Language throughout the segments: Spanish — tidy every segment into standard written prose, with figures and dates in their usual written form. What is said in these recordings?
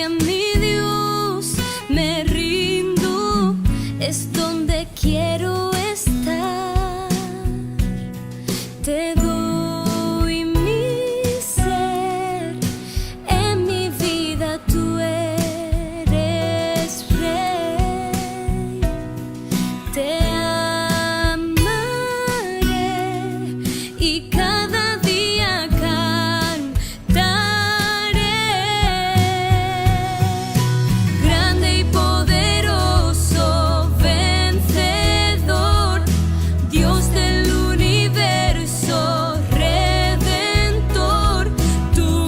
presencia, mi Dios, me rindo, es donde quiero estar. Te doy mi ser, en mi vida tú eres rey. Te amaré y cada día cantaré. Grande y poderoso, vencedor, Dios del universo, redentor. Tú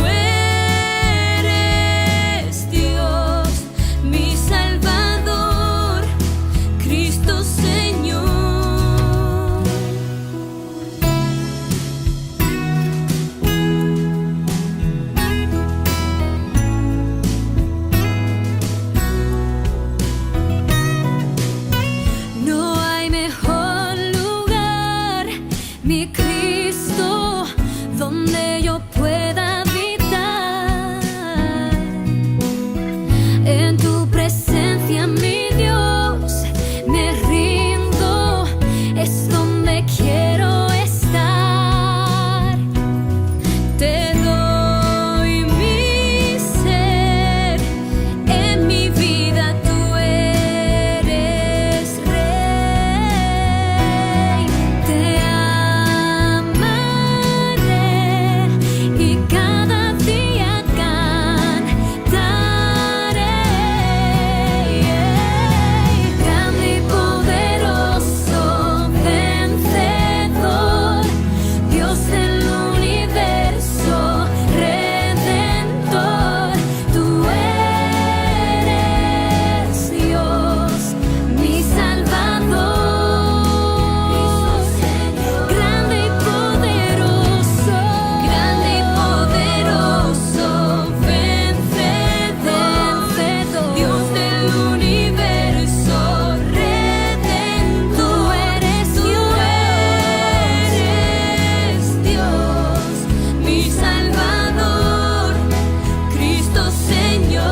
eres Dios, mi Salvador, Cristo Señor. No hay mejor lugar, mi Cristo, donde yo pueda habitar. En tu presencia, mi Dios, me rindo, es donde quiero estar. Te doy mi ser, en mi vida tú eres rey. Te amaré y cada día cantaré. Grande y poderoso, vencedor, Dios del universo, redentor. Tú eres Dios, mi Salvador. Grande y poderoso, vencedor, Dios del universo, redentor. Tú eres Dios, mi Salvador, Cristo Señor.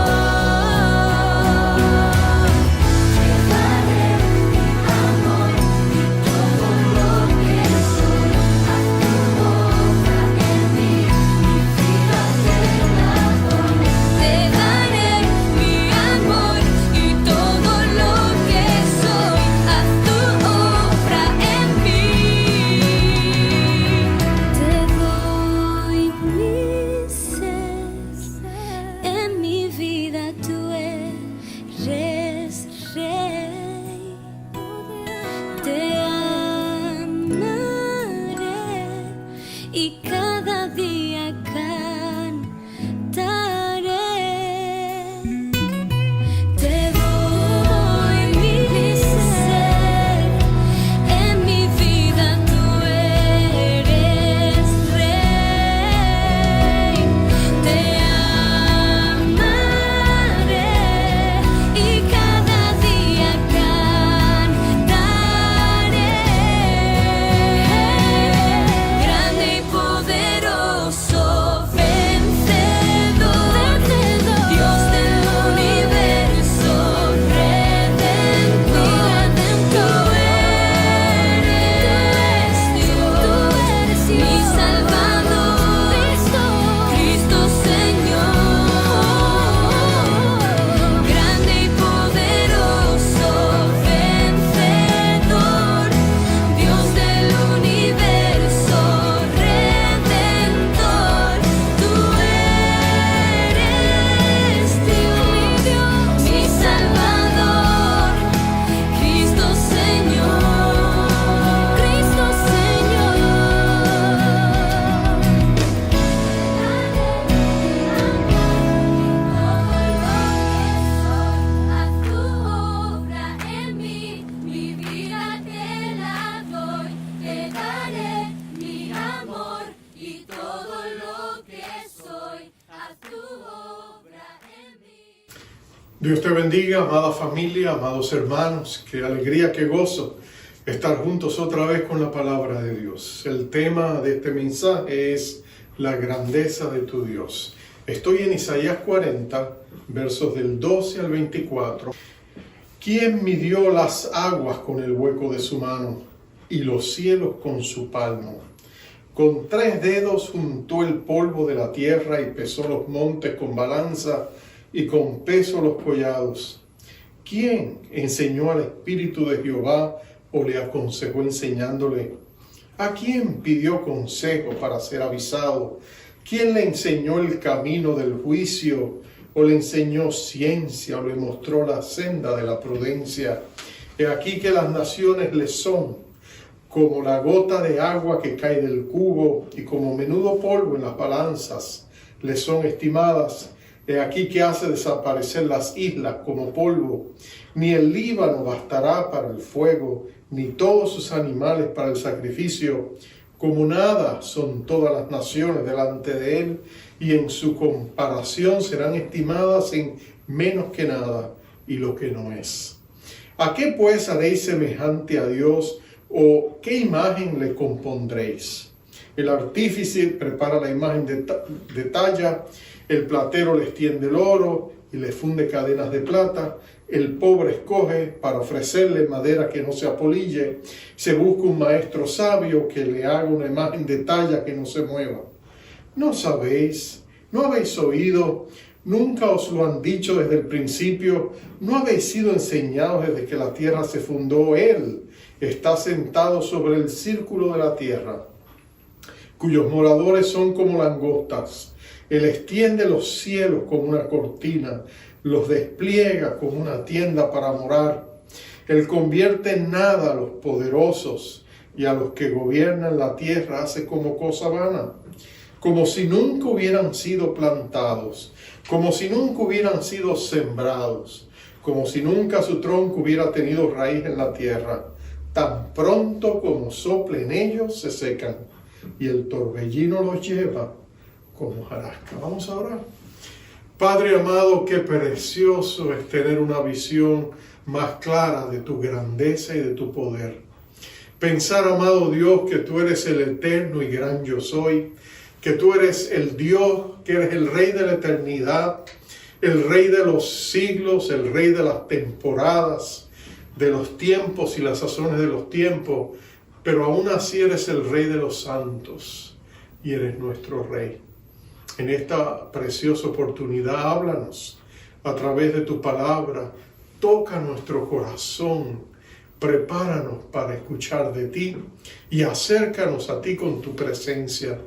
Te daré mi amor y todo lo que soy, haz tu obra en mí. Te doy mi ser, en mi vida tú eres rey. Te amaré y cada día cantaré. Te doy mi ser, en mi vida tú eres rey. Te amaré y cada día cantaré. Grande y poderoso, vencedor, Dios del universo, redentor. Tú eres Dios, mi Salvador, Cristo Señor. Grande y poderoso, vencedor, Dios del universo, redentor. Tú eres Dios, mi Salvador, Cristo Señor, Cristo Señor. Haz tu obra en mí, mi vida te la doy. Te daré mi amor y todo lo que soy. Haz tu obra en mí. Dios te bendiga, amada familia, amados hermanos. Qué alegría, qué gozo estar juntos otra vez con la palabra de Dios. El tema de este mensaje es la grandeza de tu Dios. Estoy en Isaías 40, versos del 12 al 24. ¿Quién midió las aguas con el hueco de su mano y los cielos con su palmo? Con 3 dedos juntó el polvo de la tierra y pesó los montes con balanza y con peso los collados. ¿Quién enseñó al Espíritu de Jehová o le aconsejó enseñándole? ¿A quién pidió consejo para ser avisado? ¿Quién le enseñó el camino del juicio o le enseñó ciencia o le mostró la senda de la prudencia? He aquí que las naciones le son como la gota de agua que cae del cubo y como menudo polvo en las balanzas le son estimadas. He aquí que hace desaparecer las islas como polvo. Ni el Líbano bastará para el fuego, ni todos sus animales para el sacrificio. Como nada son todas las naciones delante de él, y en su comparación serán estimadas en menos que nada, y lo que no es. ¿A qué pues haréis semejante a Dios, o qué imagen le compondréis? El artífice prepara la imagen de talla, el platero le extiende el oro y le funde cadenas de plata. El pobre escoge para ofrecerle madera que no se apolille. Se busca un maestro sabio que le haga una imagen de talla que no se mueva. ¿No sabéis? ¿No habéis oído? ¿Nunca os lo han dicho desde el principio? ¿No habéis sido enseñados desde que la tierra se fundó? Él está sentado sobre el círculo de la tierra, cuyos moradores son como langostas. Él extiende los cielos como una cortina, los despliega como una tienda para morar. Él convierte en nada a los poderosos y a los que gobiernan la tierra hace como cosa vana, como si nunca hubieran sido plantados, como si nunca hubieran sido sembrados, como si nunca su tronco hubiera tenido raíz en la tierra. Tan pronto como soplen ellos se secan y el torbellino los lleva como hojarasca. Vamos a orar. Padre amado, qué precioso es tener una visión más clara de tu grandeza y de tu poder. Pensar, amado Dios, que tú eres el eterno y gran yo soy, que tú eres el Dios, que eres el Rey de la eternidad, el Rey de los siglos, el Rey de las temporadas, de los tiempos y las sazones de los tiempos, pero aún así eres el Rey de los santos y eres nuestro Rey. En esta preciosa oportunidad, háblanos a través de tu palabra, toca nuestro corazón, prepáranos para escuchar de ti y acércanos a ti con tu presencia.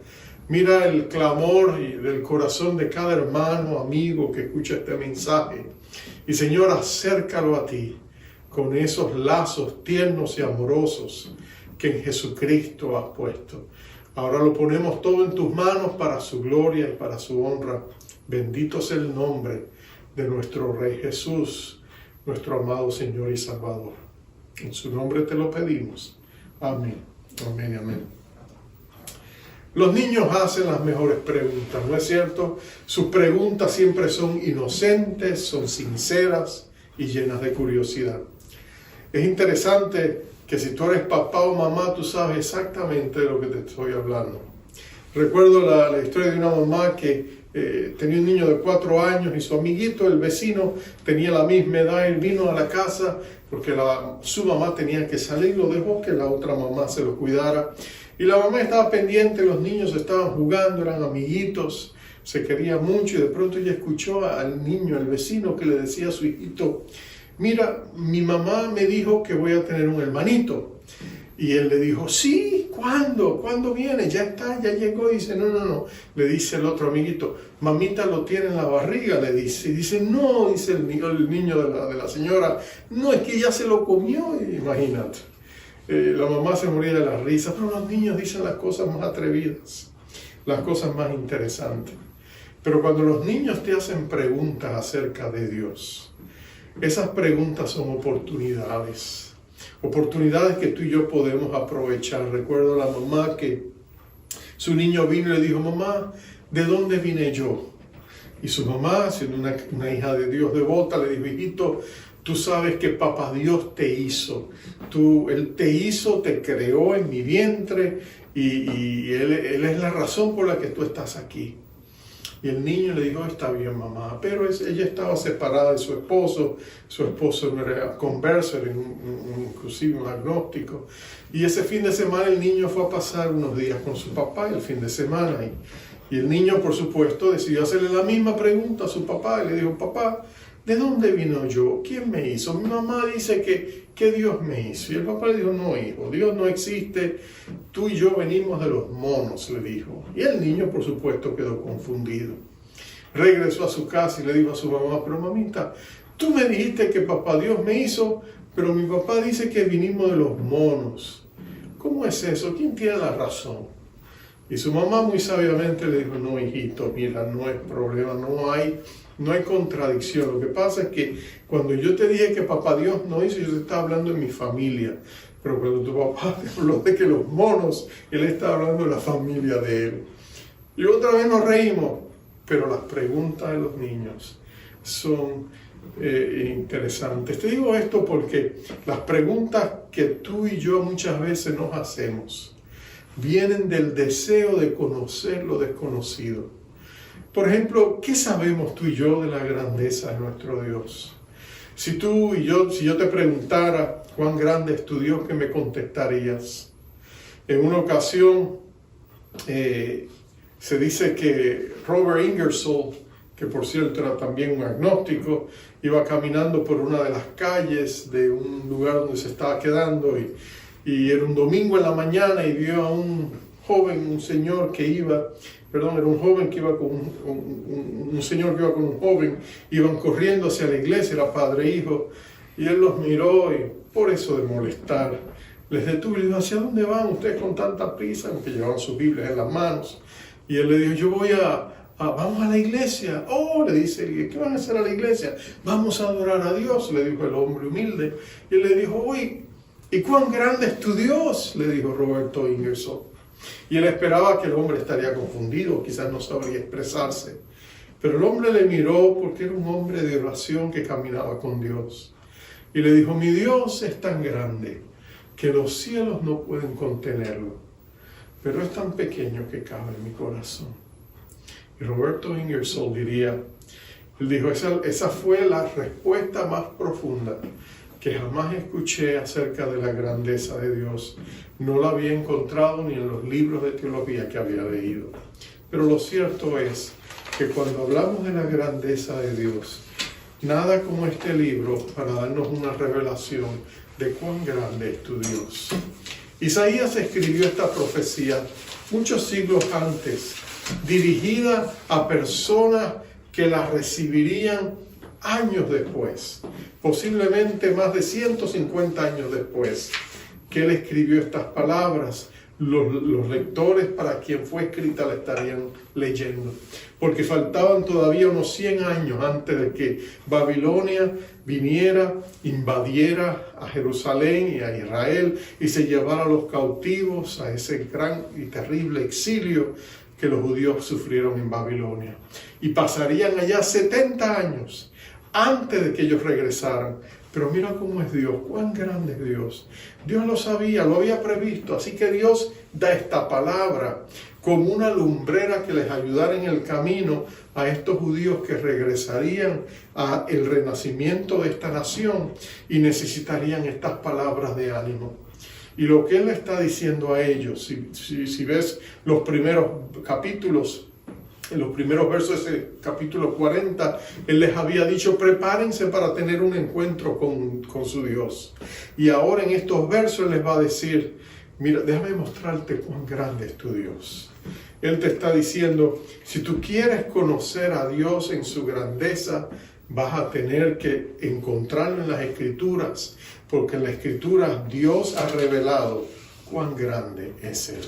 Mira el clamor del corazón de cada hermano, amigo que escucha este mensaje. Y Señor, acércalo a ti con esos lazos tiernos y amorosos que en Jesucristo has puesto. Ahora lo ponemos todo en tus manos para su gloria y para su honra. Bendito sea el nombre de nuestro Rey Jesús, nuestro amado Señor y Salvador. En su nombre te lo pedimos. Amén. Amén y amén. Los niños hacen las mejores preguntas, ¿no es cierto? Sus preguntas siempre son inocentes, son sinceras y llenas de curiosidad. Es interesante que si tú eres papá o mamá, tú sabes exactamente de lo que te estoy hablando. Recuerdo la historia de una mamá que tenía un niño de 4 años y su amiguito, el vecino, tenía la misma edad. Él vino a la casa porque su mamá tenía que salir, lo dejó que la otra mamá se lo cuidara. Y la mamá estaba pendiente, los niños estaban jugando, eran amiguitos, se querían mucho, y de pronto ella escuchó al niño, al vecino, que le decía a su hijito: mira, mi mamá me dijo que voy a tener un hermanito. Y él le dijo: sí, ¿cuándo? ¿Cuándo viene? Ya está, ya llegó. Y dice: no. Le dice el otro amiguito: mamita lo tiene en la barriga, le dice. Y dice: no, dice el niño de la señora, no, es que ya se lo comió. Imagínate. La mamá se moría de la risa, pero los niños dicen las cosas más atrevidas, las cosas más interesantes. Pero cuando los niños te hacen preguntas acerca de Dios, esas preguntas son oportunidades que tú y yo podemos aprovechar. Recuerdo a la mamá que su niño vino y le dijo: mamá, ¿de dónde vine yo? Y su mamá, siendo una hija de Dios devota, le dijo: hijito, tú sabes que papá Dios te hizo. Él te hizo, te creó en mi vientre y él es la razón por la que tú estás aquí. Y el niño le dijo, está bien mamá, pero ella estaba separada de su esposo no era converso, era inclusive un agnóstico. Y ese fin de semana el niño fue a pasar unos días con su papá el fin de semana. Y el niño, por supuesto, decidió hacerle la misma pregunta a su papá. Y le dijo, papá, ¿de dónde vino yo? ¿Quién me hizo? Mi mamá dice que Dios me hizo. Y el papá le dijo, no, hijo, Dios no existe. Tú y yo venimos de los monos, le dijo. Y el niño, por supuesto, quedó confundido. Regresó a su casa y le dijo a su mamá, pero mamita, tú me dijiste que papá Dios me hizo, pero mi papá dice que vinimos de los monos. ¿Cómo es eso? ¿Quién tiene la razón? Y su mamá muy sabiamente le dijo, no, hijito, mira, no es problema, no hay contradicción. Lo que pasa es que cuando yo te dije que papá Dios no hizo, yo te estaba hablando de mi familia. Pero cuando tu papá te habló de que los monos, él estaba hablando de la familia de él. Y otra vez nos reímos, pero las preguntas de los niños son interesantes. Te digo esto porque las preguntas que tú y yo muchas veces nos hacemos vienen del deseo de conocer lo desconocido. Por ejemplo, ¿qué sabemos tú y yo de la grandeza de nuestro Dios? Si yo te preguntara cuán grande es tu Dios, ¿qué me contestarías? En una ocasión se dice que Robert Ingersoll, que por cierto era también un agnóstico, iba caminando por una de las calles de un lugar donde se estaba quedando y era un domingo en la mañana y vio a un señor que iba con un joven, iban corriendo hacia la iglesia, era padre e hijo, y él los miró y por eso de molestar, les detuvo y le dijo, ¿hacia dónde van ustedes con tanta prisa? Aunque llevaban sus Biblias en las manos. Y él le dijo, vamos a la iglesia. Oh, le dice, ¿qué van a hacer a la iglesia? Vamos a adorar a Dios, le dijo el hombre humilde. Y él le dijo, uy, ¿y cuán grande es tu Dios? Le dijo Roberto Ingersoll. Y él esperaba que el hombre estaría confundido, quizás no sabría expresarse. Pero el hombre le miró porque era un hombre de oración que caminaba con Dios. Y le dijo, mi Dios es tan grande que los cielos no pueden contenerlo, pero es tan pequeño que cabe en mi corazón. Y Roberto Ingersoll él dijo, esa fue la respuesta más profunda que jamás escuché acerca de la grandeza de Dios. No la había encontrado ni en los libros de teología que había leído. Pero lo cierto es que cuando hablamos de la grandeza de Dios, nada como este libro para darnos una revelación de cuán grande es tu Dios. Isaías escribió esta profecía muchos siglos antes, dirigida a personas que la recibirían años después, posiblemente más de 150 años después que él escribió estas palabras. Los lectores para quien fue escrita la estarían leyendo, porque faltaban todavía unos 100 años antes de que Babilonia viniera, invadiera a Jerusalén y a Israel y se llevara a los cautivos a ese gran y terrible exilio que los judíos sufrieron en Babilonia. Y pasarían allá 70 años antes de que ellos regresaran. Pero mira cómo es Dios, cuán grande es Dios. Dios lo sabía, lo había previsto, así que Dios da esta palabra como una lumbrera que les ayudara en el camino a estos judíos que regresarían al renacimiento de esta nación y necesitarían estas palabras de ánimo. Y lo que Él le está diciendo a ellos, si ves los primeros capítulos, en los primeros versos de ese capítulo 40, Él les había dicho, prepárense para tener un encuentro con su Dios. Y ahora en estos versos Él les va a decir, mira, déjame mostrarte cuán grande es tu Dios. Él te está diciendo, si tú quieres conocer a Dios en su grandeza, vas a tener que encontrarlo en las Escrituras, porque en las Escrituras Dios ha revelado cuán grande es Él.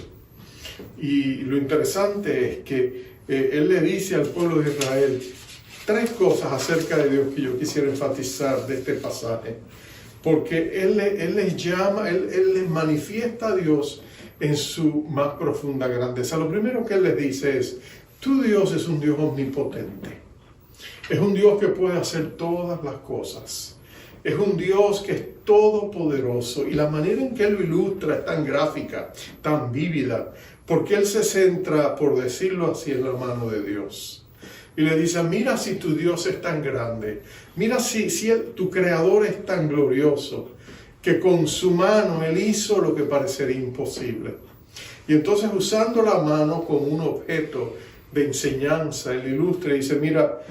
Y lo interesante es que Él le dice al pueblo de Israel 3 cosas acerca de Dios que yo quisiera enfatizar de este pasaje. Porque Él les llama, Él les manifiesta a Dios en su más profunda grandeza. Lo primero que Él les dice es, tu Dios es un Dios omnipotente. Es un Dios que puede hacer todas las cosas. Es un Dios que es todopoderoso. Y la manera en que Él lo ilustra es tan gráfica, tan vívida, porque Él se centra, por decirlo así, en la mano de Dios. y le dice, mira si tu Dios es tan grande, mira si tu Creador es tan glorioso, que con su mano Él hizo lo que parecería imposible. Y entonces, usando la mano como un objeto de enseñanza, Él ilustra y dice, mira,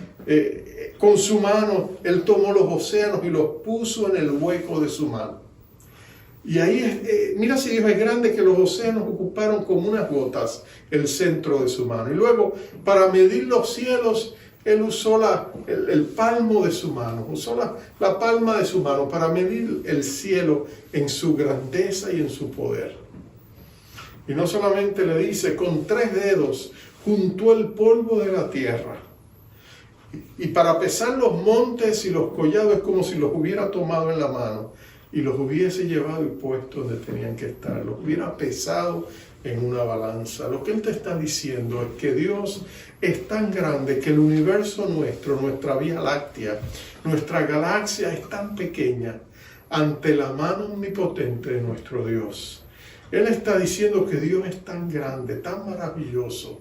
con su mano Él tomó los océanos y los puso en el hueco de su mano. Y ahí, mira si Dios es grande, que los océanos ocuparon como unas gotas el centro de su mano. Y luego, para medir los cielos, Él usó el palmo de su mano, usó la palma de su mano para medir el cielo en su grandeza y en su poder. Y no solamente le dice, con 3 dedos juntó el polvo de la tierra. Y para pesar los montes y los collados es como si los hubiera tomado en la mano y los hubiese llevado y puesto donde tenían que estar, los hubiera pesado en una balanza. Lo que Él te está diciendo es que Dios es tan grande que el universo nuestro, nuestra Vía Láctea, nuestra galaxia es tan pequeña ante la mano omnipotente de nuestro Dios. Él está diciendo que Dios es tan grande, tan maravilloso,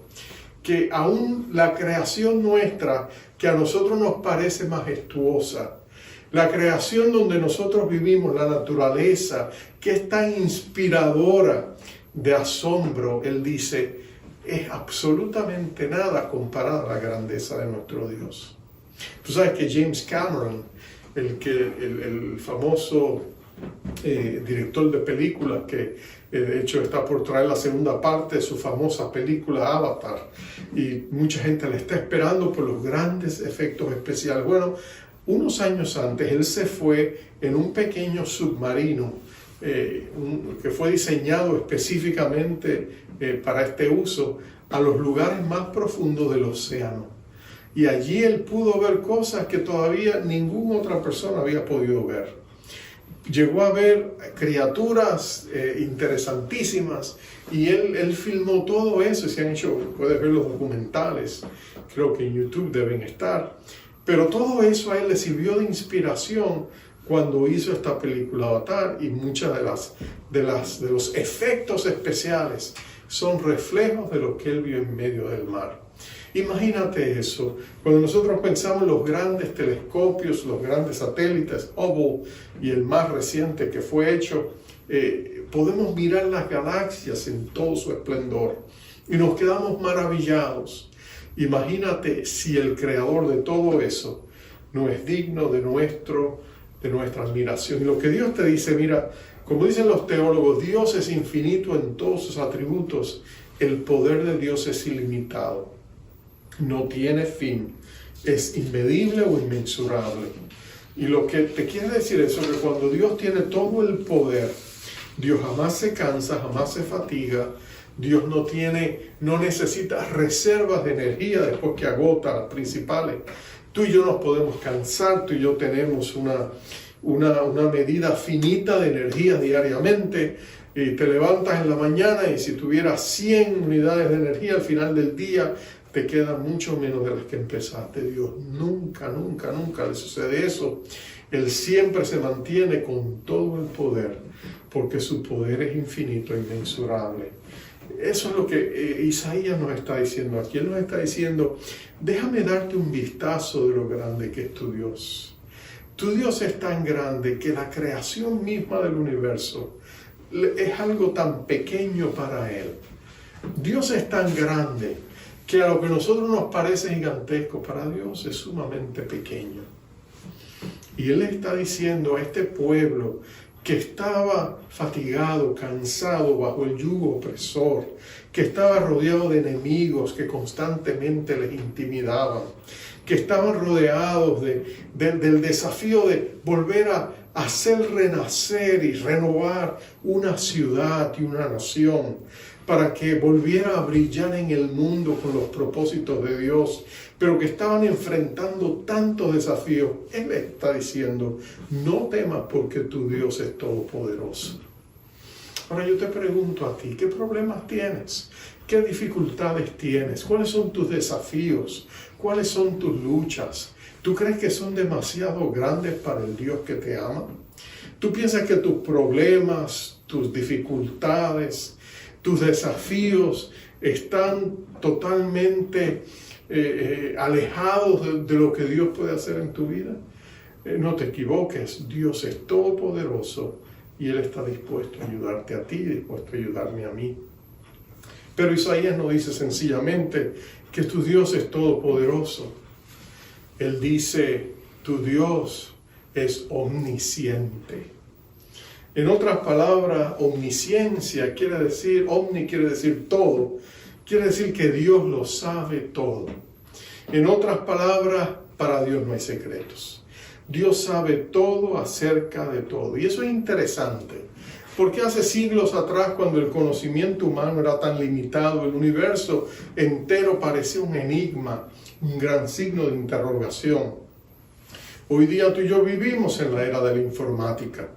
que aún la creación nuestra, que a nosotros nos parece majestuosa, la creación donde nosotros vivimos, la naturaleza, que es tan inspiradora de asombro, Él dice, es absolutamente nada comparada a la grandeza de nuestro Dios. Tú sabes que James Cameron, el famoso director de películas, que de hecho está por traer la segunda parte de su famosa película Avatar, y mucha gente le está esperando por los grandes efectos especiales. Bueno, unos años antes él se fue en un pequeño submarino que fue diseñado específicamente para este uso, a los lugares más profundos del océano. Y allí él pudo ver cosas que todavía ninguna otra persona había podido ver. Llegó a ver criaturas interesantísimas, y él filmó todo eso. Y se han hecho, puedes ver los documentales, creo que en YouTube deben estar. Pero todo eso a él le sirvió de inspiración cuando hizo esta película Avatar, y muchas de los efectos especiales son reflejos de lo que él vio en medio del mar. Imagínate eso, cuando nosotros pensamos en los grandes telescopios, los grandes satélites, Hubble y el más reciente que fue hecho, podemos mirar las galaxias en todo su esplendor y nos quedamos maravillados. Imagínate si el creador de todo eso no es digno de nuestra admiración. Y lo que Dios te dice, mira, como dicen los teólogos, Dios es infinito en todos sus atributos, el poder de Dios es ilimitado. No tiene fin, es inmedible o inmensurable. Y lo que te quiere decir es que cuando Dios tiene todo el poder, Dios jamás se cansa, jamás se fatiga. Dios no necesita reservas de energía después que agota las principales. Tú y yo nos podemos cansar, tú y yo tenemos una medida finita de energía diariamente. Y te levantas en la mañana y si tuvieras 100 unidades de energía al final del día, te queda mucho menos de las que empezaste. Dios nunca le sucede eso. Él siempre se mantiene con todo el poder, porque su poder es infinito e inmensurable. Eso es lo que Isaías nos está diciendo aquí. Él nos está diciendo, déjame darte un vistazo de lo grande que es tu Dios. Tu Dios es tan grande que la creación misma del universo es algo tan pequeño para Él. Dios es tan grande que a lo que a nosotros nos parece gigantesco, para Dios es sumamente pequeño. Y Él está diciendo a este pueblo que estaba fatigado, cansado bajo el yugo opresor, que estaba rodeado de enemigos que constantemente les intimidaban, que estaban rodeados del desafío de volver a hacer renacer y renovar una ciudad y una nación, para que volviera a brillar en el mundo con los propósitos de Dios, pero que estaban enfrentando tantos desafíos. Él está diciendo, no temas porque tu Dios es todopoderoso. Ahora yo te pregunto a ti, ¿qué problemas tienes? ¿Qué dificultades tienes? ¿Cuáles son tus desafíos? ¿Cuáles son tus luchas? ¿Tú crees que son demasiado grandes para el Dios que te ama? ¿Tú piensas que tus problemas, tus dificultades, tus desafíos están totalmente alejados de lo que Dios puede hacer en tu vida. No te equivoques, Dios es todopoderoso y Él está dispuesto a ayudarte a ti, dispuesto a ayudarme a mí. Pero Isaías no dice sencillamente que tu Dios es todopoderoso. Él dice, tu Dios es omnisciente. En otras palabras, omnisciencia quiere decir, omni quiere decir todo, quiere decir que Dios lo sabe todo. En otras palabras, para Dios no hay secretos. Dios sabe todo acerca de todo. Y eso es interesante, porque hace siglos atrás, cuando el conocimiento humano era tan limitado, el universo entero parecía un enigma, un gran signo de interrogación. Hoy día tú y yo vivimos en la era de la informática.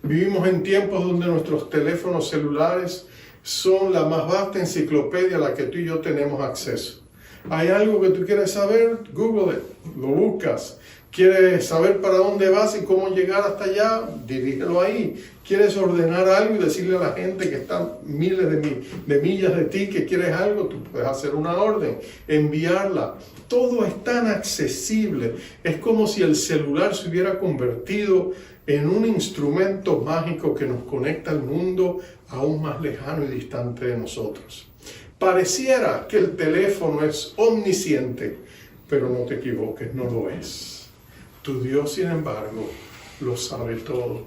Vivimos en tiempos donde nuestros teléfonos celulares son la más vasta enciclopedia a la que tú y yo tenemos acceso. Hay algo que tú quieres saber, Google it, lo buscas. ¿Quieres saber para dónde vas y cómo llegar hasta allá? Dirígelo ahí. ¿Quieres ordenar algo y decirle a la gente que está miles de millas de ti que quieres algo? Tú puedes hacer una orden, enviarla. Todo es tan accesible. Es como si el celular se hubiera convertido en un instrumento mágico que nos conecta al mundo aún más lejano y distante de nosotros. Pareciera que el teléfono es omnisciente, pero no te equivoques, no lo es. Tu Dios, sin embargo, lo sabe todo.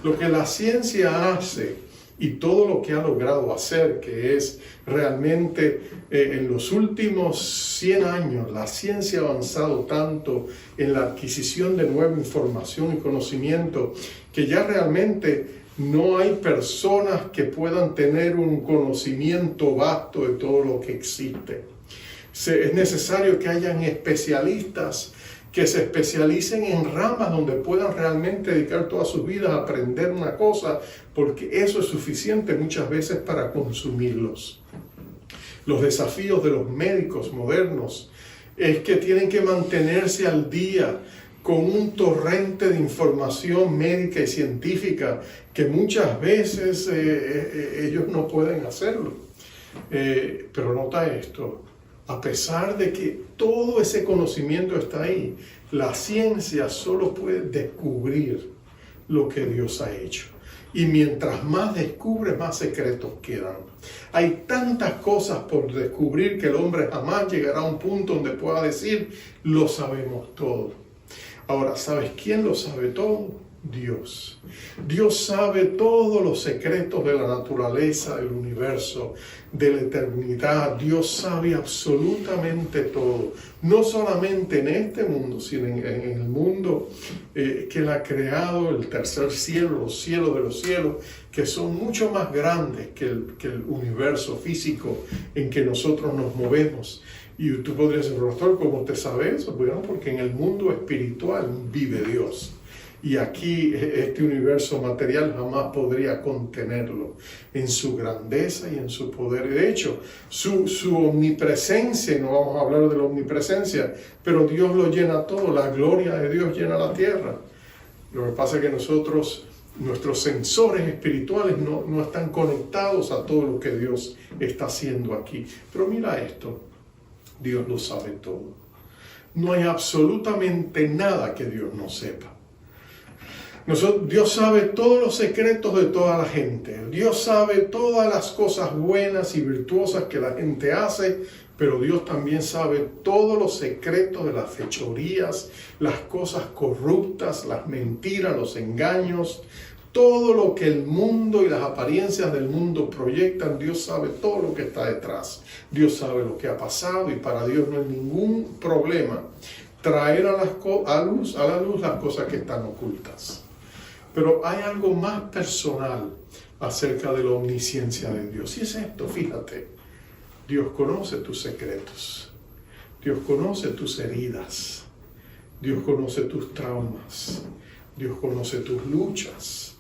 Lo que la ciencia hace y todo lo que ha logrado hacer, que es realmente en los últimos 100 años, la ciencia ha avanzado tanto en la adquisición de nueva información y conocimiento, que ya realmente no hay personas que puedan tener un conocimiento vasto de todo lo que existe. Es necesario que hayan especialistas que se especialicen en ramas donde puedan realmente dedicar todas sus vidas a aprender una cosa, porque eso es suficiente muchas veces para consumirlos. Los desafíos de los médicos modernos es que tienen que mantenerse al día con un torrente de información médica y científica que muchas veces ellos no pueden hacerlo. Pero nota esto. A pesar de que todo ese conocimiento está ahí, la ciencia solo puede descubrir lo que Dios ha hecho. Y mientras más descubre, más secretos quedan. Hay tantas cosas por descubrir que el hombre jamás llegará a un punto donde pueda decir, lo sabemos todo. Ahora, ¿sabes quién lo sabe todo? Dios. Dios sabe todos los secretos de la naturaleza, del universo, de la eternidad. Dios sabe absolutamente todo. No solamente en este mundo, sino en el mundo que Él ha creado, el tercer cielo, los cielos de los cielos, que son mucho más grandes que el universo físico en que nosotros nos movemos. Y tú podrías decir, pastor, ¿cómo te sabes? Bueno, porque en el mundo espiritual vive Dios. Y aquí este universo material jamás podría contenerlo en su grandeza y en su poder. De hecho, su omnipresencia, no vamos a hablar de la omnipresencia, pero Dios lo llena todo, la gloria de Dios llena la tierra. Lo que pasa es que nuestros sensores espirituales no están conectados a todo lo que Dios está haciendo aquí. Pero mira esto, Dios lo sabe todo. No hay absolutamente nada que Dios no sepa. Dios sabe todos los secretos de toda la gente. Dios sabe todas las cosas buenas y virtuosas que la gente hace, pero Dios también sabe todos los secretos de las fechorías, las cosas corruptas, las mentiras, los engaños, todo lo que el mundo y las apariencias del mundo proyectan. Dios sabe todo lo que está detrás. Dios sabe lo que ha pasado y para Dios no hay ningún problema traer a la luz las cosas que están ocultas. Pero hay algo más personal acerca de la omnisciencia de Dios. Y es esto, fíjate. Dios conoce tus secretos. Dios conoce tus heridas. Dios conoce tus traumas. Dios conoce tus luchas.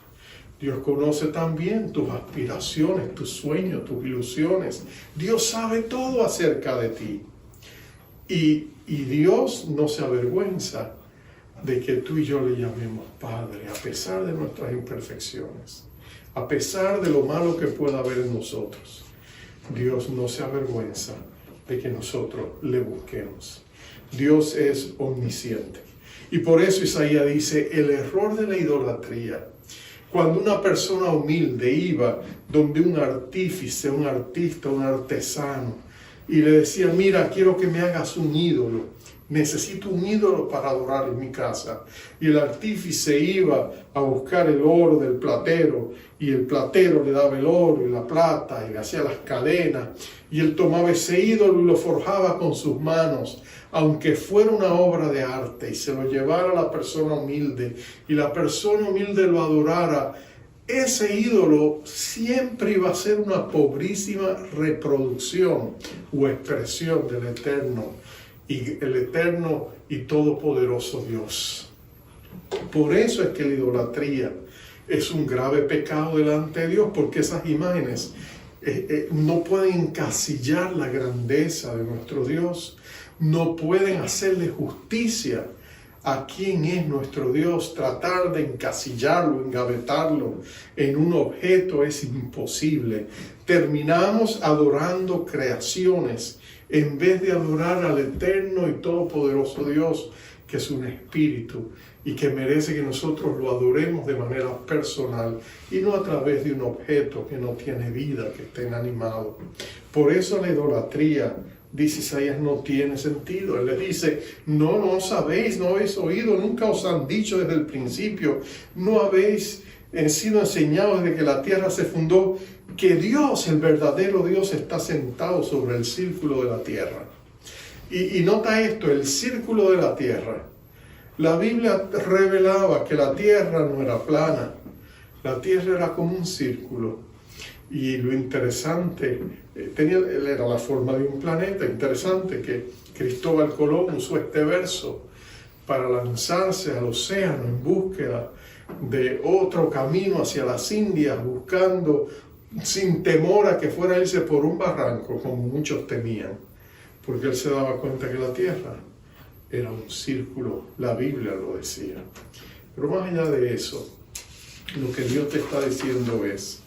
Dios conoce también tus aspiraciones, tus sueños, tus ilusiones. Dios sabe todo acerca de ti. Y Dios no se avergüenza de que tú y yo le llamemos Padre, a pesar de nuestras imperfecciones, a pesar de lo malo que pueda haber en nosotros. Dios no se avergüenza de que nosotros le busquemos. Dios es omnisciente. Y por eso Isaías dice, el error de la idolatría. Cuando una persona humilde iba donde un artífice, un artista, un artesano, y le decía, mira, quiero que me hagas un ídolo. Necesito un ídolo para adorar en mi casa. Y el artífice iba a buscar el oro del platero, y el platero le daba el oro y la plata, y le hacía las cadenas, y él tomaba ese ídolo y lo forjaba con sus manos, aunque fuera una obra de arte, y se lo llevara a la persona humilde, y la persona humilde lo adorara. Ese ídolo siempre iba a ser una pobrísima reproducción o expresión del Eterno, y el eterno y todopoderoso Dios. Por eso es que la idolatría es un grave pecado delante de Dios, porque esas imágenes no pueden encasillar la grandeza de nuestro Dios, no pueden hacerle justicia a quién es nuestro Dios. Tratar de encasillarlo, engavetarlo en un objeto es imposible. Terminamos adorando creaciones en vez de adorar al eterno y todopoderoso Dios, que es un espíritu y que merece que nosotros lo adoremos de manera personal y no a través de un objeto que no tiene vida, que esté inanimado. Por eso la idolatría, dice Isaías, no tiene sentido. Él les dice, no sabéis, no habéis oído, nunca os han dicho desde el principio, no habéis sido enseñados desde que la tierra se fundó, que Dios, el verdadero Dios, está sentado sobre el círculo de la tierra. Y nota esto, el círculo de la tierra. La Biblia revelaba que la tierra no era plana, la tierra era como un círculo. Y lo interesante, era la forma de un planeta. Interesante que Cristóbal Colón usó este verso para lanzarse al océano en búsqueda de otro camino hacia las Indias, buscando sin temor a que fuera a irse por un barranco, como muchos temían, porque él se daba cuenta que la tierra era un círculo, la Biblia lo decía. Pero más allá de eso, lo que Dios te está diciendo es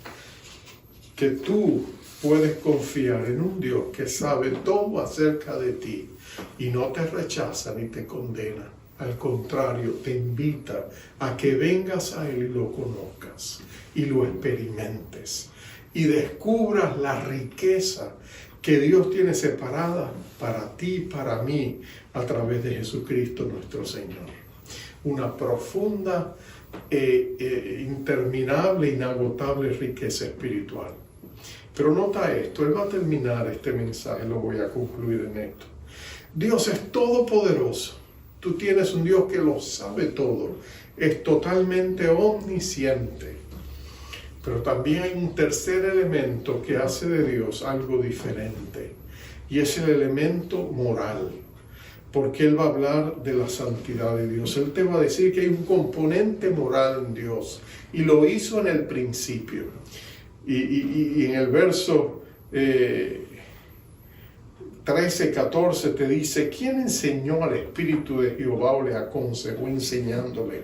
que tú puedes confiar en un Dios que sabe todo acerca de ti y no te rechaza ni te condena. Al contrario, te invita a que vengas a Él y lo conozcas y lo experimentes y descubras la riqueza que Dios tiene separada para ti y para mí a través de Jesucristo nuestro Señor. Una profunda, interminable, inagotable riqueza espiritual. Pero nota esto, Él va a terminar este mensaje, lo voy a concluir en esto. Dios es todopoderoso. Tú tienes un Dios que lo sabe todo, es totalmente omnisciente. Pero también hay un tercer elemento que hace de Dios algo diferente, y es el elemento moral, porque Él va a hablar de la santidad de Dios. Él te va a decir que hay un componente moral en Dios, y lo hizo en el principio. Y en el verso 13, 14 te dice, ¿quién enseñó al Espíritu de Jehová o le aconsejó enseñándole?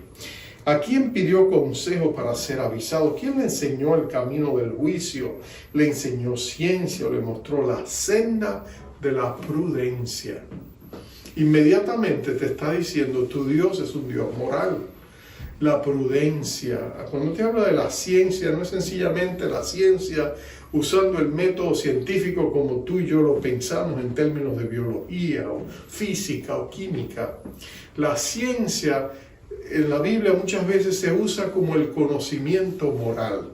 ¿A quién pidió consejo para ser avisado? ¿Quién le enseñó el camino del juicio? ¿Le enseñó ciencia o le mostró la senda de la prudencia? Inmediatamente te está diciendo, tu Dios es un Dios moral. La prudencia, cuando te habla de la ciencia, no es sencillamente la ciencia usando el método científico como tú y yo lo pensamos en términos de biología o física o química. La ciencia en la Biblia muchas veces se usa como el conocimiento moral,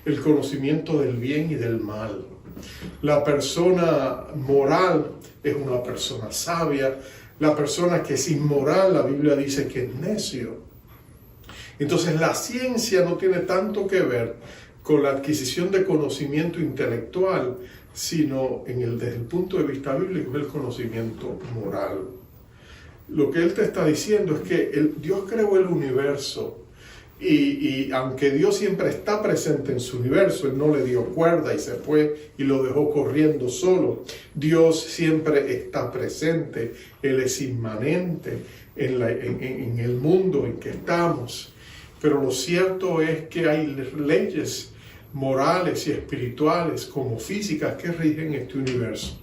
el conocimiento del bien y del mal. La persona moral es una persona sabia. La persona que es inmoral, la Biblia dice que es necio. Entonces la ciencia no tiene tanto que ver con la adquisición de conocimiento intelectual, sino desde el punto de vista bíblico es el conocimiento moral. Lo que Él te está diciendo es que Dios creó el universo y aunque Dios siempre está presente en su universo, Él no le dio cuerda y se fue y lo dejó corriendo solo. Dios siempre está presente, Él es inmanente en el mundo en que estamos. Pero lo cierto es que hay leyes morales y espirituales como físicas que rigen este universo.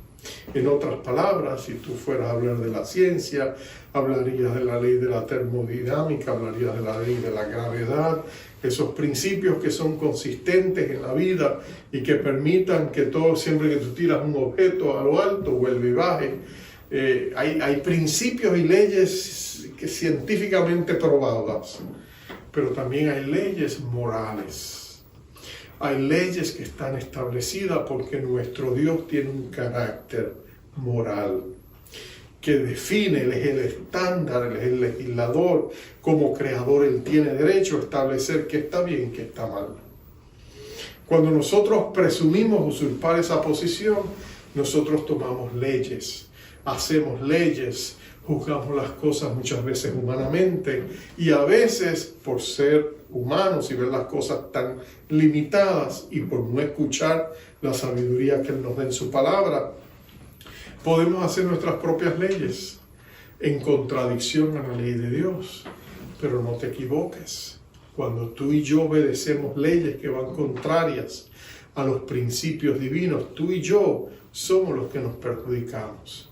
En otras palabras, si tú fueras a hablar de la ciencia, hablarías de la ley de la termodinámica, hablarías de la ley de la gravedad, esos principios que son consistentes en la vida y que permitan que todo, siempre que tú tiras un objeto a lo alto, vuelve y baje. Hay principios y leyes que científicamente probadas, pero también hay leyes morales. Hay leyes que están establecidas porque nuestro Dios tiene un carácter moral que define, Él es el estándar, Él es el legislador. Como creador, Él tiene derecho a establecer qué está bien y qué está mal. Cuando nosotros presumimos usurpar esa posición, nosotros tomamos leyes, hacemos leyes, juzgamos las cosas muchas veces humanamente y a veces por ser humanos y ver las cosas tan limitadas y por no escuchar la sabiduría que Él nos da en su palabra, podemos hacer nuestras propias leyes en contradicción a la ley de Dios. Pero no te equivoques. Cuando tú y yo obedecemos leyes que van contrarias a los principios divinos, tú y yo somos los que nos perjudicamos.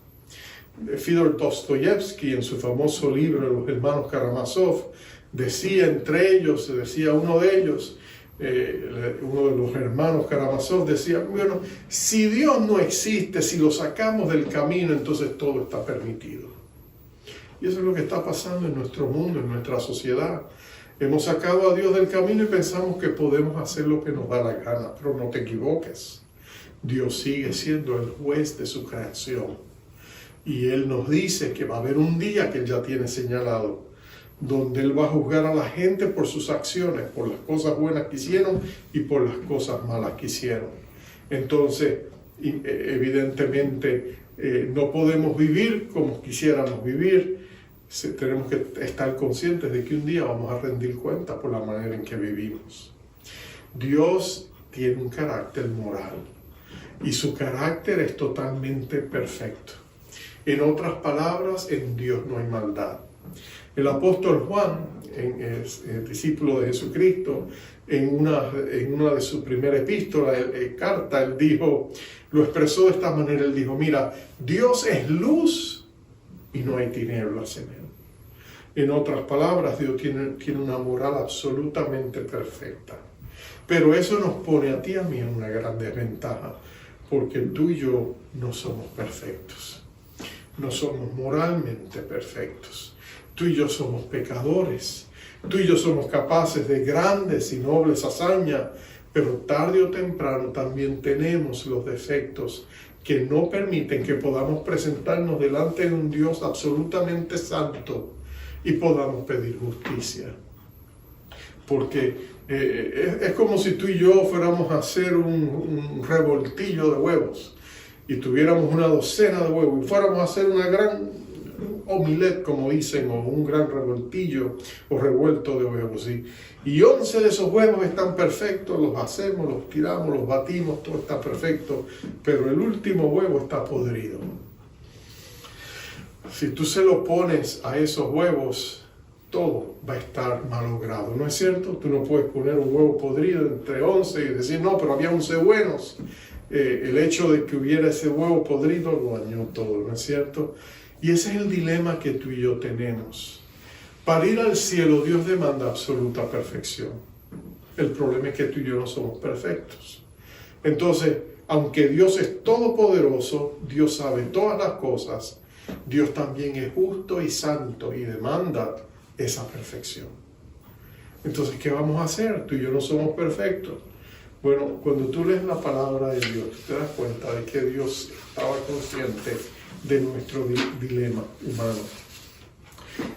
Fyodor Dostoyevsky, en su famoso libro Los hermanos Karamazov, decía uno de los hermanos Karamazov decía, bueno, si Dios no existe, si lo sacamos del camino, entonces todo está permitido. Y eso es lo que está pasando en nuestro mundo, en nuestra sociedad. Hemos sacado a Dios del camino y pensamos que podemos hacer lo que nos da la gana, pero no te equivoques. Dios sigue siendo el juez de su creación. Y Él nos dice que va a haber un día que Él ya tiene señalado, donde Él va a juzgar a la gente por sus acciones, por las cosas buenas que hicieron y por las cosas malas que hicieron. Entonces, evidentemente, no podemos vivir como quisiéramos vivir. Tenemos que estar conscientes de que un día vamos a rendir cuenta por la manera en que vivimos. Dios tiene un carácter moral y su carácter es totalmente perfecto. En otras palabras, en Dios no hay maldad. El apóstol Juan, el discípulo de Jesucristo, en una de sus primeras epístolas, carta, él dijo, lo expresó de esta manera, él dijo, mira, Dios es luz y no hay tinieblas en Él. En otras palabras, Dios tiene una moral absolutamente perfecta. Pero eso nos pone a ti y a mí en una gran desventaja, porque tú y yo no somos perfectos. No somos moralmente perfectos. Tú y yo somos pecadores. Tú y yo somos capaces de grandes y nobles hazañas, pero tarde o temprano también tenemos los defectos que no permiten que podamos presentarnos delante de un Dios absolutamente santo y podamos pedir justicia. Porque es como si tú y yo fuéramos a hacer un revoltillo de huevos y tuviéramos una docena de huevos y fuéramos a hacer una gran omelette, como dicen, o un gran revoltillo o revuelto de huevos. Y 11 de esos huevos están perfectos, los hacemos, los tiramos, los batimos, todo está perfecto, pero el último huevo está podrido. Si tú se lo pones a esos huevos, todo va a estar malogrado, ¿no es cierto? Tú no puedes poner un huevo podrido entre 11 y decir, no, pero había 11 buenos. El hecho de que hubiera ese huevo podrido lo dañó todo, ¿no es cierto? Y ese es el dilema que tú y yo tenemos. Para ir al cielo, Dios demanda absoluta perfección. El problema es que tú y yo no somos perfectos. Entonces, aunque Dios es todopoderoso, Dios sabe todas las cosas, Dios también es justo y santo y demanda esa perfección. Entonces, ¿qué vamos a hacer? Tú y yo no somos perfectos. Bueno, cuando tú lees la palabra de Dios, te das cuenta de que Dios estaba consciente de nuestro dilema humano.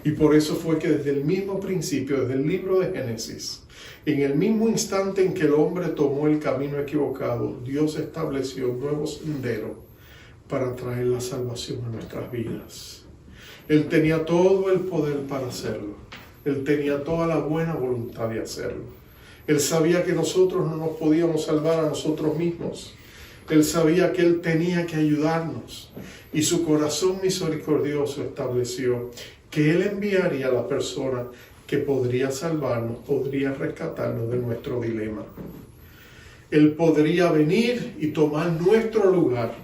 Y por eso fue que desde el mismo principio, desde el libro de Génesis, en el mismo instante en que el hombre tomó el camino equivocado, Dios estableció un nuevo sendero para traer la salvación a nuestras vidas. Él tenía todo el poder para hacerlo. Él tenía toda la buena voluntad de hacerlo. Él sabía que nosotros no nos podíamos salvar a nosotros mismos. Él sabía que Él tenía que ayudarnos. Y su corazón misericordioso estableció que Él enviaría a la persona que podría salvarnos, podría rescatarnos de nuestro dilema. Él podría venir y tomar nuestro lugar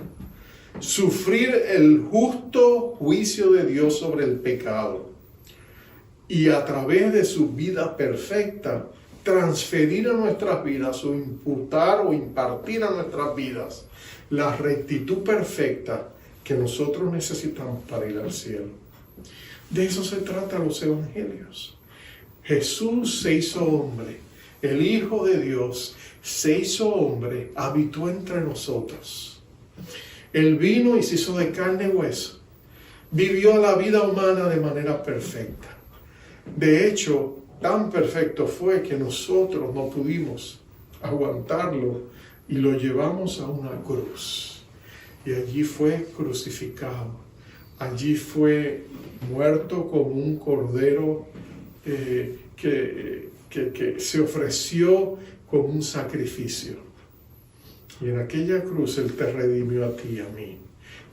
sufrir el justo juicio de Dios sobre el pecado y a través de su vida perfecta transferir a nuestras vidas o imputar o impartir a nuestras vidas la rectitud perfecta que nosotros necesitamos para ir al cielo. De eso se trata los evangelios. Jesús se hizo hombre, el Hijo de Dios se hizo hombre, habitó entre nosotros. Él vino y se hizo de carne y hueso, vivió la vida humana de manera perfecta. De hecho, tan perfecto fue que nosotros no pudimos aguantarlo y lo llevamos a una cruz. Y allí fue crucificado. Allí fue muerto como un cordero que se ofreció como un sacrificio. Y en aquella cruz Él te redimió a ti y a mí.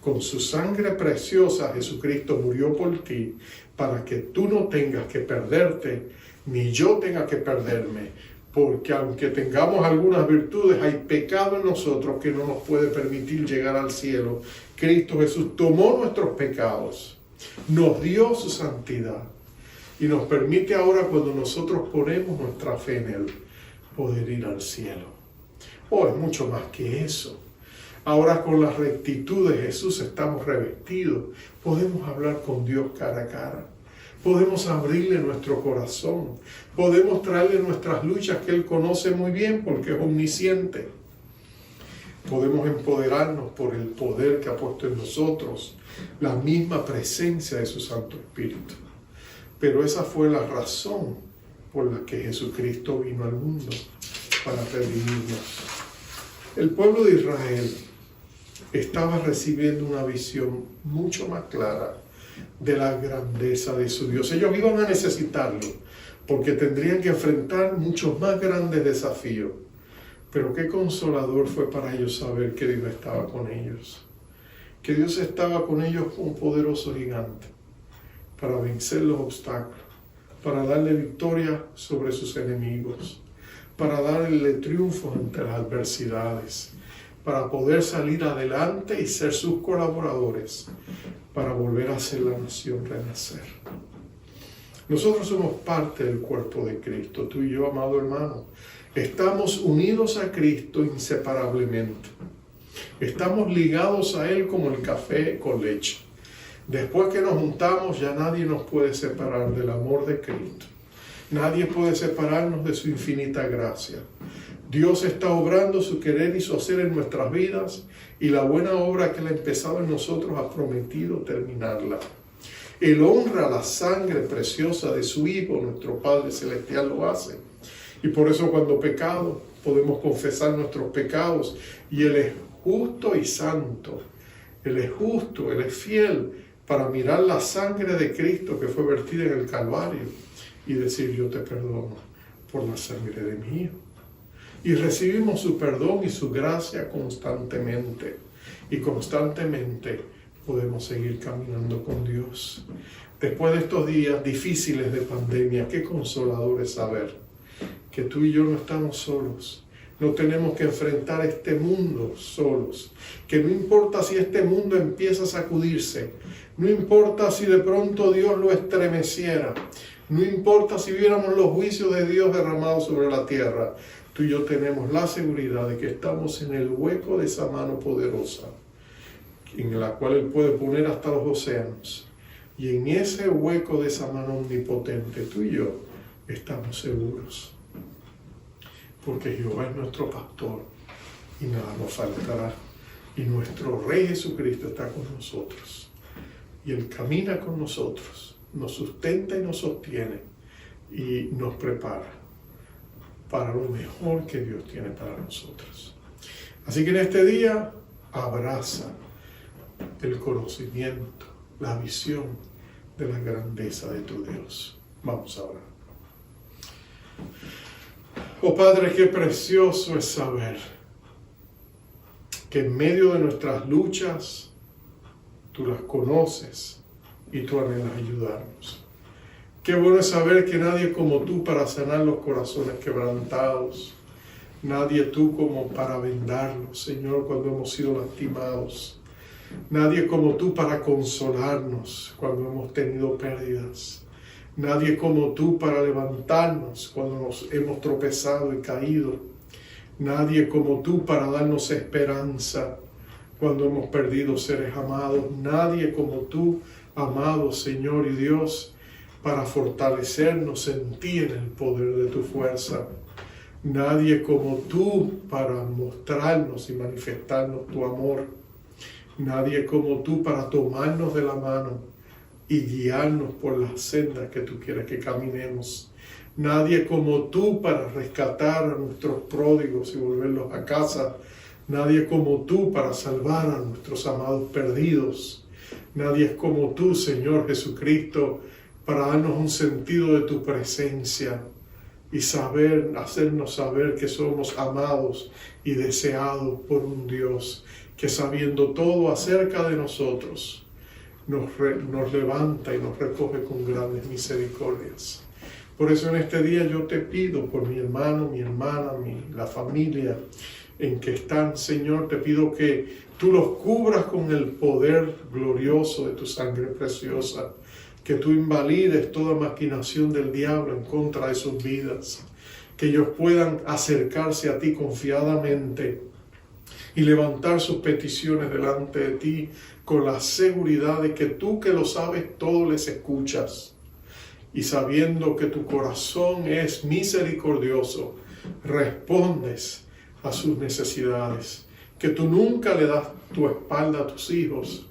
Con su sangre preciosa Jesucristo murió por ti para que tú no tengas que perderte, ni yo tenga que perderme. Porque aunque tengamos algunas virtudes, hay pecado en nosotros que no nos puede permitir llegar al cielo. Cristo Jesús tomó nuestros pecados, nos dio su santidad y nos permite ahora, cuando nosotros ponemos nuestra fe en Él, poder ir al cielo. Es mucho más que eso. Ahora con la rectitud de Jesús estamos revestidos. Podemos hablar con Dios cara a cara. Podemos abrirle nuestro corazón. Podemos traerle nuestras luchas que Él conoce muy bien porque es omnisciente. Podemos empoderarnos por el poder que ha puesto en nosotros, la misma presencia de su Santo Espíritu. Pero esa fue la razón por la que Jesucristo vino al mundo, para redimirnos. El pueblo de Israel estaba recibiendo una visión mucho más clara de la grandeza de su Dios. Ellos iban a necesitarlo, porque tendrían que enfrentar muchos más grandes desafíos. Pero qué consolador fue para ellos saber que Dios estaba con ellos. Que Dios estaba con ellos como un poderoso gigante para vencer los obstáculos, para darle victoria sobre sus enemigos, para darle triunfo ante las adversidades, para poder salir adelante y ser sus colaboradores, para volver a ser la nación renacer. Nosotros somos parte del cuerpo de Cristo, tú y yo, amado hermano. Estamos unidos a Cristo inseparablemente. Estamos ligados a Él como el café con leche. Después que nos juntamos, ya nadie nos puede separar del amor de Cristo. Nadie puede separarnos de su infinita gracia. Dios está obrando su querer y su hacer en nuestras vidas, y la buena obra que Él ha empezado en nosotros ha prometido terminarla. Él honra la sangre preciosa de su Hijo, nuestro Padre Celestial lo hace. Y por eso cuando pecamos, podemos confesar nuestros pecados, y Él es justo y santo. Él es justo, Él es fiel para mirar la sangre de Cristo que fue vertida en el Calvario y decir: yo te perdono por la sangre de mi Hijo. Y recibimos su perdón y su gracia constantemente. Y constantemente podemos seguir caminando con Dios. Después de estos días difíciles de pandemia, qué consolador es saber que tú y yo no estamos solos. No tenemos que enfrentar este mundo solos. Que no importa si este mundo empieza a sacudirse. No importa si de pronto Dios lo estremeciera. No importa si viéramos los juicios de Dios derramados sobre la tierra. Tú y yo tenemos la seguridad de que estamos en el hueco de esa mano poderosa, en la cual Él puede poner hasta los océanos. Y en ese hueco de esa mano omnipotente, tú y yo estamos seguros. Porque Jehová es nuestro pastor y nada nos faltará. Y nuestro Rey Jesucristo está con nosotros. Y Él camina con nosotros, nos sustenta y nos sostiene y nos prepara para lo mejor que Dios tiene para nosotros. Así que en este día, abraza el conocimiento, la visión de la grandeza de tu Dios. Vamos a orar. Oh Padre, qué precioso es saber que en medio de nuestras luchas, tú las conoces y tú anhelas ayudarnos. Qué bueno es saber que nadie como tú para sanar los corazones quebrantados. Nadie tú como para vendarlos, Señor, cuando hemos sido lastimados. Nadie como tú para consolarnos cuando hemos tenido pérdidas. Nadie como tú para levantarnos cuando nos hemos tropezado y caído. Nadie como tú para darnos esperanza cuando hemos perdido seres amados. Nadie como tú, amado Señor y Dios, para fortalecernos en ti en el poder de tu fuerza. Nadie como tú para mostrarnos y manifestarnos tu amor. Nadie como tú para tomarnos de la mano y guiarnos por las sendas que tú quieres que caminemos. Nadie como tú para rescatar a nuestros pródigos y volverlos a casa. Nadie como tú para salvar a nuestros amados perdidos. Nadie es como tú, Señor Jesucristo, para darnos un sentido de tu presencia y hacernos saber que somos amados y deseados por un Dios que, sabiendo todo acerca de nosotros, nos levanta y nos recoge con grandes misericordias. Por eso en este día yo te pido por mi hermano, mi hermana, la familia en que están, Señor, te pido que tú los cubras con el poder glorioso de tu sangre preciosa, que tú invalides toda maquinación del diablo en contra de sus vidas, que ellos puedan acercarse a ti confiadamente y levantar sus peticiones delante de ti con la seguridad de que tú, que lo sabes todo, les escuchas, y sabiendo que tu corazón es misericordioso, respondes a sus necesidades, que tú nunca le das tu espalda a tus hijos,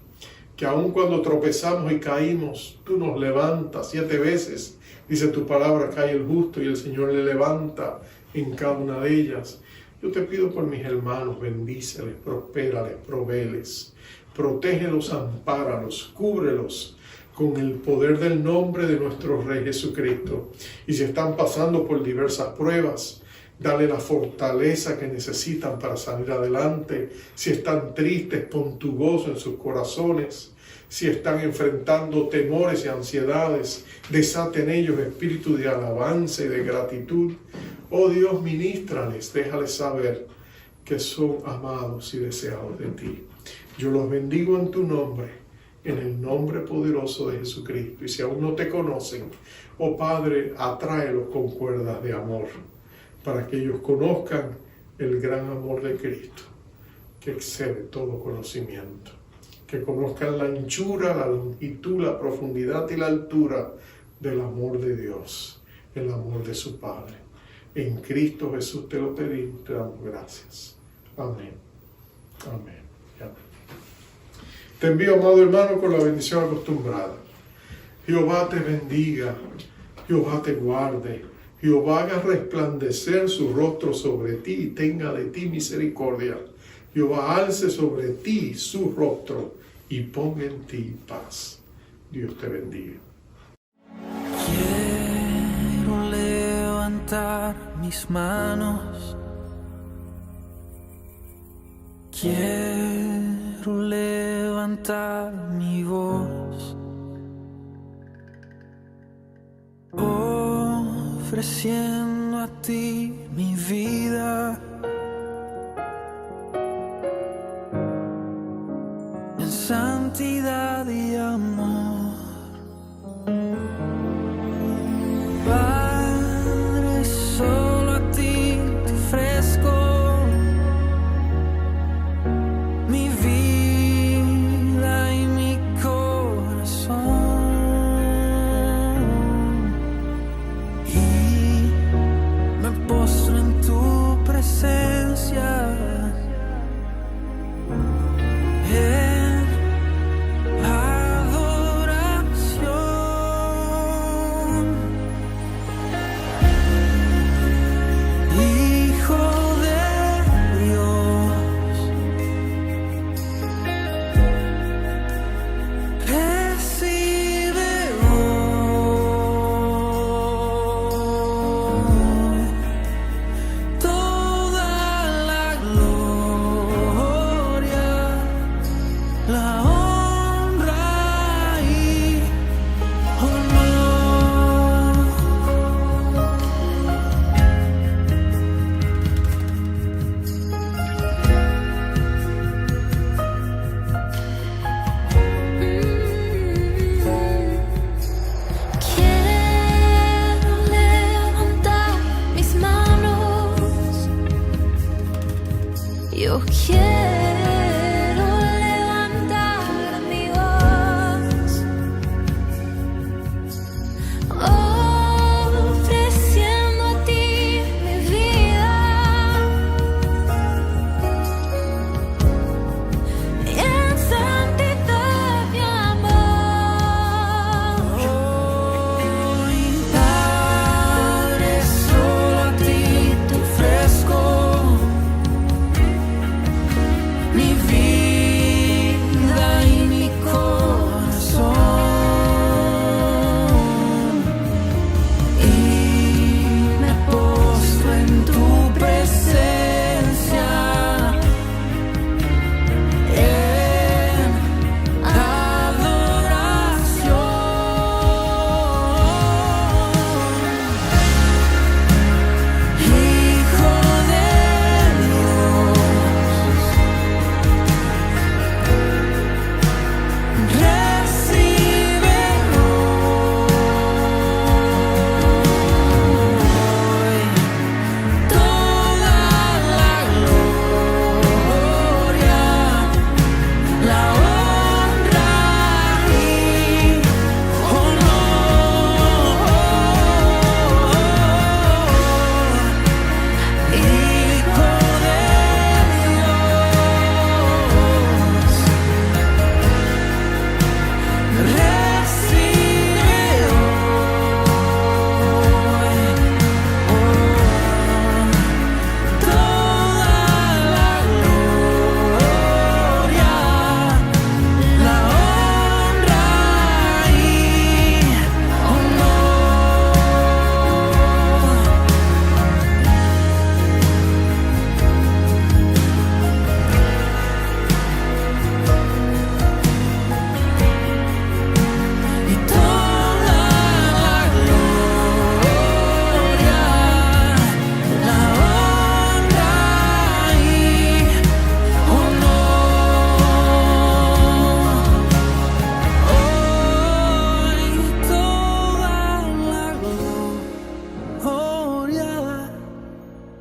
que aun cuando tropezamos y caímos, tú nos levantas 7 veces. Dice tu palabra, cae el justo y el Señor le levanta en cada una de ellas. Yo te pido por mis hermanos, bendíceles, prospérales, provéeles, protégelos, ampáralos, cúbrelos con el poder del nombre de nuestro Rey Jesucristo. Y si están pasando por diversas pruebas, dale la fortaleza que necesitan para salir adelante. Si están tristes, pon tu gozo en sus corazones. Si están enfrentando temores y ansiedades, desate en ellos espíritu de alabanza y de gratitud. Oh Dios, ministrales, déjales saber que son amados y deseados de ti. Yo los bendigo en tu nombre, en el nombre poderoso de Jesucristo. Y si aún no te conocen, oh Padre, atráelos con cuerdas de amor, para que ellos conozcan el gran amor de Cristo, que excede todo conocimiento. Que conozcan la anchura, la longitud, la profundidad y la altura del amor de Dios, el amor de su Padre. En Cristo Jesús te lo pedimos, te damos gracias. Amén. Amén. Amén. Te envío, amado hermano, con la bendición acostumbrada. Jehová te bendiga, Jehová te guarde, Jehová haga resplandecer su rostro sobre ti y tenga de ti misericordia. Jehová alce sobre ti su rostro y ponga en ti paz. Dios te bendiga. Quiero levantar mis manos. Quiero levantar mi voz, ofreciendo a ti mi vida. En santidad y amor, Padre, solo a ti te ofrezco mi vida y mi corazón, y me postro en tu presencia.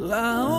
la